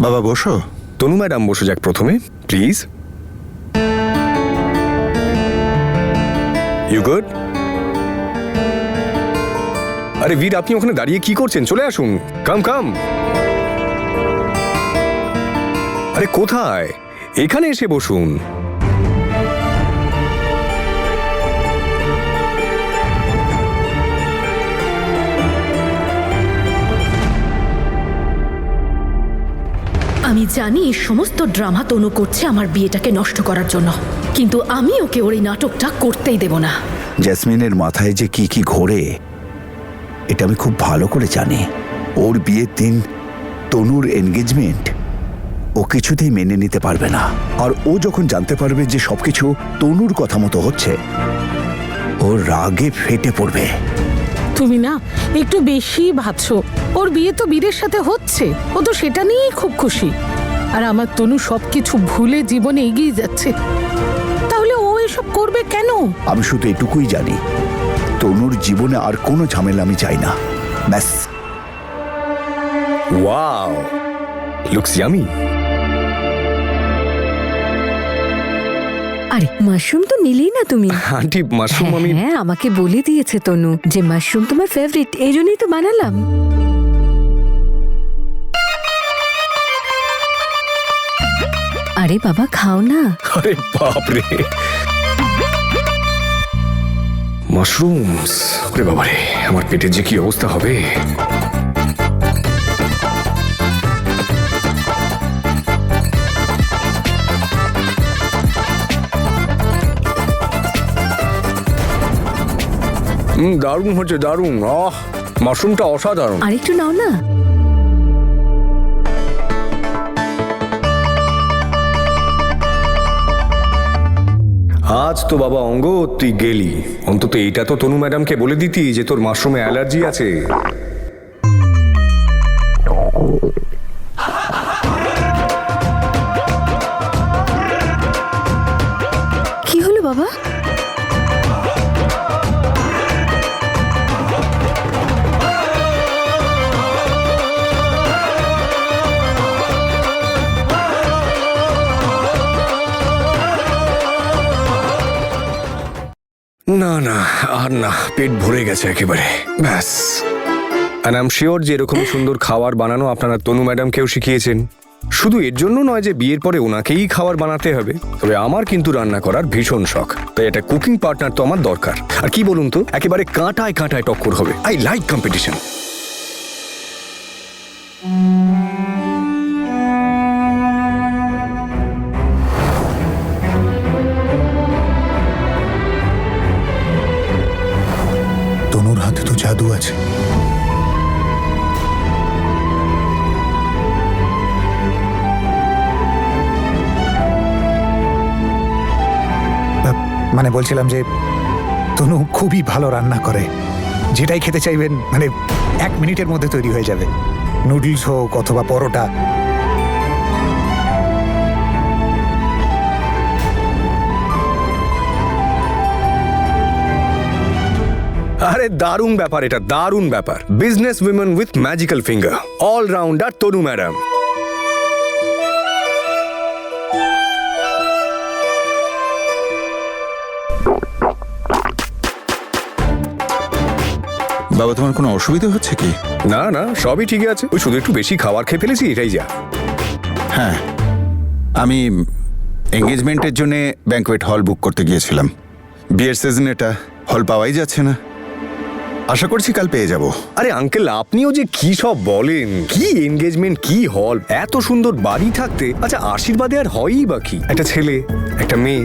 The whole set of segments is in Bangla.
বাবা বসো। তনু ম্যাডাম বসে যাক প্রথমে, প্লিজ। You good? আরে বীর, আপনি ওখানে দাঁড়িয়ে কি করছেন? চলে আসুন, কাম কাম। আরে কোথায়? এখানে এসে বসুন। আমি জানি এই সমস্ত ড্রামা তনু করছে আমার বিয়েটাকে নষ্ট করার জন্য, কিন্তু আমি ওকে ওর এই নাটকটা করতেই দেব না। জেসমিনের মাথায় যে কি কি ঘোরে এটা আমি খুব ভালো করে জানি। ওর বিয়ের দিন তনুর এনগেজমেন্ট ও কিছুতেই মেনে নিতে পারবে না। আর ও যখন জানতে পারবে যে সবকিছু তনুর কথা মতো হচ্ছে, ও রাগে ফেটে পড়বে। তুমি না একটু বেশি ভাবছো। ওর বিয়ে তো বীরের সাথে হচ্ছে, ও তো সেটা নিয়েই খুব খুশি। আর আমার তনু সবকিছু ভুলে জীবনে এগিয়ে যাচ্ছে, তাহলে ও এসব করবে কেন? আমি শুধু এটুকুই জানি, তনুর জীবনে আর কোনো ঝামেলা আমি চাই না, ব্যাস। Wow, looks yummy. আরে মাশরুম তো নিলেই না তুমি? আন্টি, মাশরুম আমি... হ্যাঁ, আমাকে বলে দিয়েছে তনু যে মাশরুম তোমার ফেভারিট, এই জন্যই তো বানালাম। আরে বাবা, খাও না। আরে বাপরে, মাশরুমস! আরে বাবারে, আমার পেটের যে কি অবস্থা হবে। দারুণ হচ্ছে, দারুণ। মাশরুমটা অসাধারণ। আরেকটু নাও না। আজ তো বাবা অঙ্গ তুই গেলি, অন্তত এইটা তো তনু ম্যাডামকে বলে দিতি যে তোর মাশরুমে অ্যালার্জি আছে। কি হলো বাবা? না না, আর না, পেট ভরে গেছে একেবারে, ব্যাস। আর আই এম শিওর যে এরকম সুন্দর খাবার বানানো আপনারা তনু ম্যাডামকেও শিখিয়েছেন। শুধু এর জন্য নয় যে বিয়ের পরে ওনাকেই খাবার বানাতে হবে, তবে আমার কিন্তু রান্না করার ভীষণ শখ, তাই একটা কুকিং পার্টনার তো আমার দরকার। আর কি বলুন তো, একেবারে কাঁটায় কাঁটায় টক্কর হবে। I like competition. তনুর হাতে তো জাদু আছে। মানে বলছিলাম যে তনু খুবই ভালো রান্না করে, যেটাই খেতে চাইবেন মানে 1 মিনিটের মধ্যে তৈরি হয়ে যাবে। নুডলস হোক অথবা পরোটা। আরে দারুণ ব্যাপার, এটা দারুণ ব্যাপার। Business women with magical finger, allrounder Tanu madam. বাবা, তোমার কোনো অসুবিধা হচ্ছে কি? না না, সবই ঠিক আছে, ওই শুধু একটু বেশি খাবার খেয়ে ফেলেছি, এটাই যা। হ্যাঁ, আমি এঙ্গেজমেন্টের জন্য ব্যাঙ্কোয়েট হল বুক করতে গিয়েছিলাম। বিয়ের সিজন, এটা হল পাওয়াই যাচ্ছে না। আশা করছি কাল পেয়ে যাব। আরে আঙ্কেল, আপনিও যে কি সব বলেন, কি এনগেজমেন্ট, কি হল, এত সুন্দর বাড়ি থাকতে। আচ্ছা, আশীর্বাদে আর হয়ই বা কি? একটা ছেলে, একটা মেয়ে,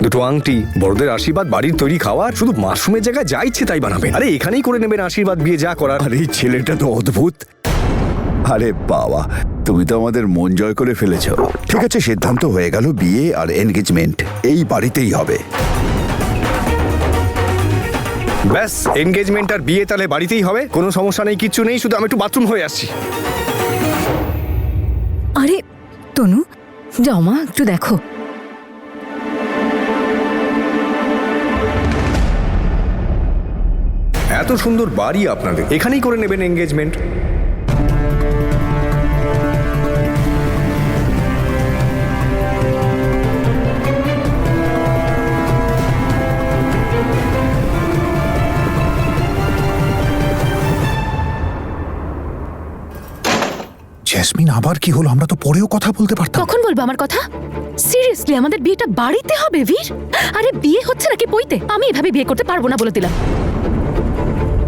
দুটো আংটি, বড়দের আশীর্বাদ, বাড়ির তৈরি খাবার, শুধু মাশরুমের জায়গায় যা ইচ্ছে তাই বানাবে। আরে এখানেই করে নেবেন আশীর্বাদ, বিয়ে যা করার। আরে এই ছেলেটা তো অদ্ভুত। আরে বাবা, তুমি তো আমাদের মন জয় করে ফেলেছ। ঠিক আছে, সিদ্ধান্ত হয়ে গেল, বিয়ে আর এনগেজমেন্ট এই বাড়িতেই হবে। ব্যাস, এনগেজমেন্ট আর বিয়ে তাহলে বাড়িতেই হবে, কোনো সমস্যা নেই, কিচ্ছু নেই, শুধু আমি একটু বাথরুম হয়ে আসছি। আরে তনু, যাও মা, একটু দেখো। এত সুন্দর বাড়ি আপনাদের, এখানেই করে নেবেন এনগেজমেন্ট। জেসমিন আবার কি হলো? আমরা তো পরেও কথা বলতে পারতাম। কখন বলবো আমার কথা? সিরিয়াসলি আমাদের বিয়েটা বাড়িতে হবে বীর? আরে বিয়ে হচ্ছে নাকি পইতে? আমি এভাবে বিয়ে করতে পারবো না বলে দিলাম।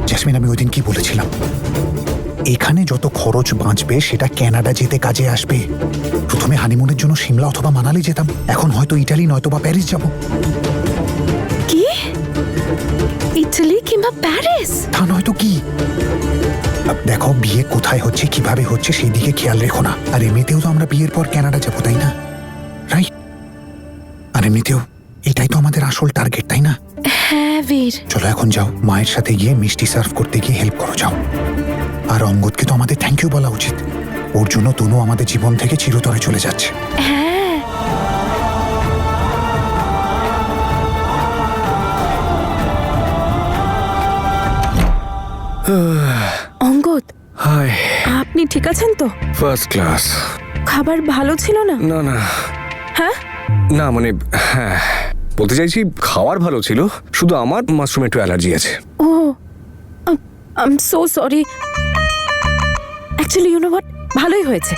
জেসমিন, আমি ওই দিন কি বলেছিলাম? এখানে যত খরচ বাঁচবে সেটা কানাডা যেতে কাজে আসবে। প্রথমে হানিমুনের জন্য সিমলা অথবা মানালি যেতাম, এখন হয়তো ইটালি নয়তো বা প্যারিস যাব। কি? ইটালি কিংবা প্যারিস? তা নয়তো কি? দেখো, বিয়ে কোথায় হচ্ছে কিভাবে হচ্ছে সেই দিকে খেয়াল রেখো না। আর এমনিতেও তো আমরা বিয়ের পর কানাডা যাবো, তাই না? রাইট? আর এমনিতেও এটাই তো আমাদের আসল টার্গেট, তাই না? হ্যাঁ বীর। চলো এখন যাও, মায়ের সাথে গিয়ে মিষ্টি সার্ভ করতে গিয়ে হেল্প করো, যাও। আর অঙ্গদকে তো আমাদের থ্যাংক ইউ বলা উচিত। ওর জন্য তনু আমাদের জীবন থেকে চিরতরে চলে যাচ্ছে। হ্যাঁ। অঙ্গদ, হাই, আপনি ঠিক আছেন তো? First class. খাবার ভালো ছিল না? না না হ্যাঁ? না, মানে হ্যাঁ, বলতে চাইছি খাওয়ার ভালো ছিল, শুধু আমার মাশরুমে একটু অ্যালার্জি আছে। ও, I am so sorry. Actually you know what, ভালোই হয়েছে।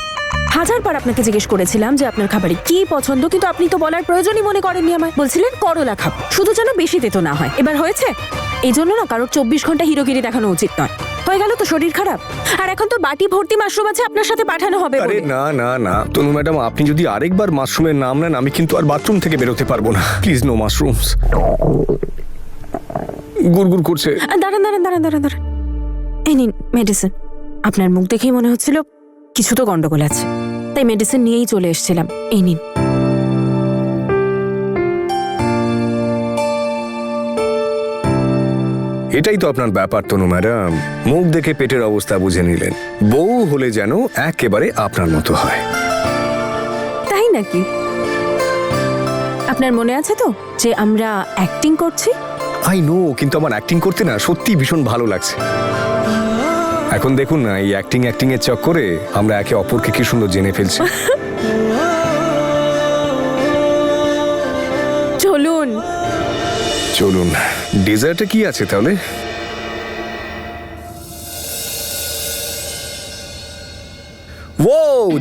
হাজারবার আপনাকে জিজ্ঞেস করেছিলাম যে আপনার খাবারে কি পছন্দ, কিন্তু আপনি তো বলার প্রয়োজনই মনে করেননি আমায়। বলছিলেন করলা খাবো, শুধু যেন বেশি তেতো না হয়। এবার হয়েছে? এই জন্য না কারোর 24 ঘন্টা হিরোগিরি দেখানো উচিত নয়। হয়ে গেল তো শরীর খারাপ। আর এখন তো বাটি ভর্তি মাশরুম আছে, আপনার সাথে পাঠানো হবে আরে বলে। না না না তনু ম্যাডাম, আপনি যদি আরেকবার মাশরুমের নাম নেন আমি কিন্তু আর বাথরুম থেকে বেরোতে পারবো না। Please, no mushrooms. গুড়গুড় করছে। দাঁড়ান দাঁড়ান দাঁড়ান দাঁড়ান দাঁড়ান, এই নিন মেডিসিন। আপনার মুখ দেখেই মনে হচ্ছিল কিছু তো গন্ডগোল আছে, তাই মেডিসিন নিয়েই চলে এসেছিলাম। এই নিন। এটাই তো আপনার ব্যাপার তনু ম্যাডাম, মুখ দেখে পেটের অবস্থা বুঝে নিলেন। বউ হলে যেন একেবারে আপনার মতো হয়। তাই নাকি? আপনার মনে আছে তো যে আমরা অ্যাক্টিং করছি? আই নো, কিন্তু আমার অ্যাক্টিং করতে না সত্যি ভীষণ ভালো লাগছে। এখন দেখুন না, এই অ্যাক্টিং এর চক্করে আমরা একে অপরকে কি সুন্দর জেনে ফেলছি। চলুন চলুন, ডেজার্টে কি আছে তাহলে? ও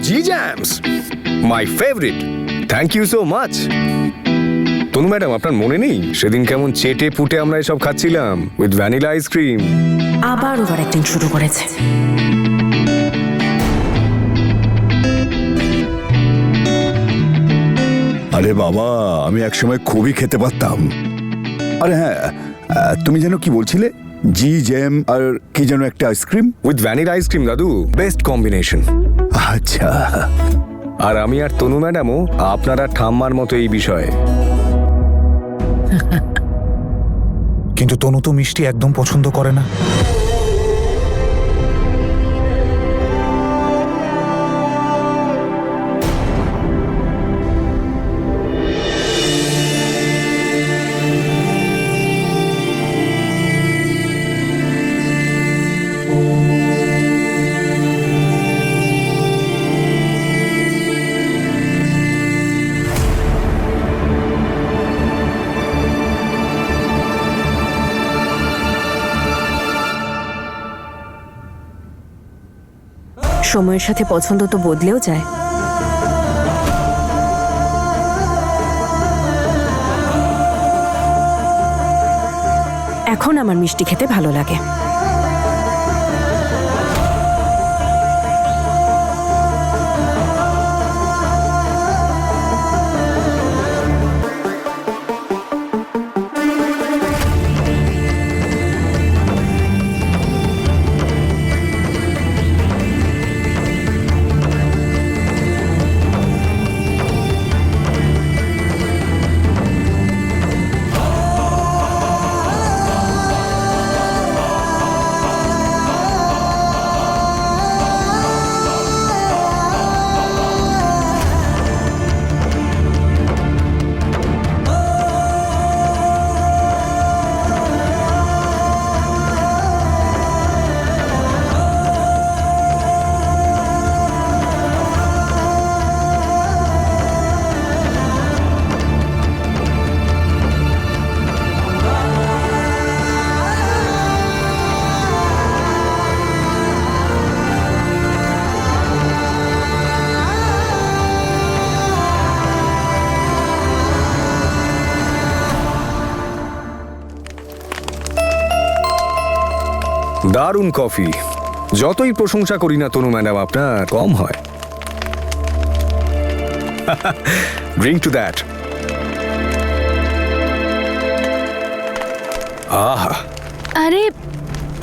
জি jams, my favourite. Thank you so much. Tanu madam, আপনার মনে নেই সেদিন কেমন চেটে পুটে আমরা এসব খাচ্ছিলাম উইথ ভ্যানিলা আইসক্রিম? আবার ওভার অ্যাক্টিং শুরু করেছে। আরে বাবা, আমি একসময় খুবই খেতে পারতাম। আরে হ্যাঁ, তুমি যেন কি বলছিলে? জি জ্যাম আর কি যেন একটা আইসক্রিম? উইথ ভ্যানিলা আইসক্রিম দাদু, বেস্ট কম্বিনেশন। আচ্ছা। আর আমি আর তনু ম্যাডামও আপনারা ঠাম্মার মতো এই বিষয়ে। কিন্তু তনু তো মিষ্টি একদম পছন্দ করে না। সময়ের সাথে পছন্দ তো বদলেও যায়। এখন আমার মিষ্টি খেতে ভালো লাগে। দারুণ কফি। যতই প্রশংসা করি না তনু ম্যাডাম, আপনার কম হয়। Drink to that. আহা, আরে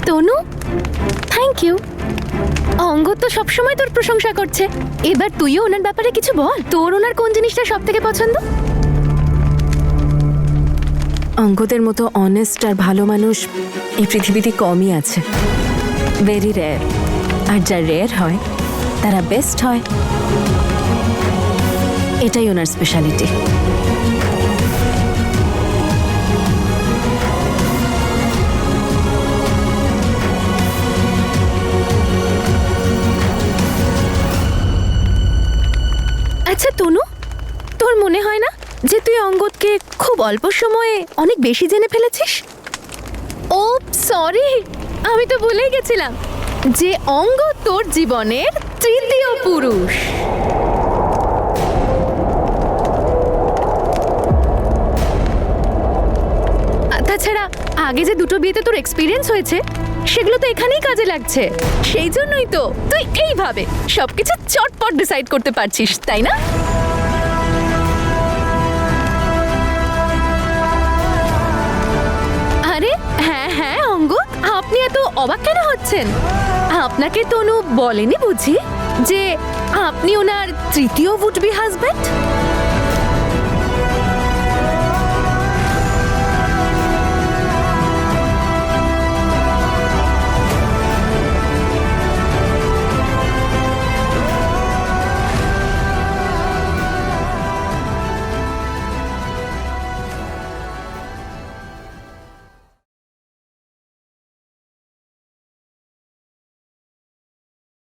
তনু, থ্যাংক ইউ। অঙ্গদ তো সবসময় তোর প্রশংসা করছে, এবার তুইও ওনার ব্যাপারে কিছু বল। তোর ওনার কোন জিনিসটা সব থেকে পছন্দ? অঙ্গদের মতো অনেস্ট আর ভালো মানুষ এই পৃথিবীতে কমই আছে, ভেরি রেয়ার। আর যা রেয়ার হয় তারা বেস্ট হয়, এটাই ওনার স্পেশালিটি। আচ্ছা তনু, তোর মনে হয় না যে তুই অঙ্গদকে খুব অল্প সময়ে অনেক বেশি জেনে ফেলেছিস? ও সরি, আমি তো ভুলেই গেছিলাম যে অঙ্গদ তোর জীবনের তৃতীয় পুরুষ। তাছাড়া আগে যে দুটো বিয়েতে তোর এক্সপিরিয়েন্স হয়েছে সেগুলো তো এখানেই কাজে লাগছে। সেই জন্যই তো তুই এইভাবে সবকিছু চটপট ডিসাইড করতে পারছিস, তাই না? আরে হ্যাঁ হ্যাঁ অঙ্গদ, আপনি এত অবাক কেন হচ্ছেন? আপনাকে তনু বলেনি বুঝি যে আপনি ওনার তৃতীয় উড বি হাজব্যান্ড?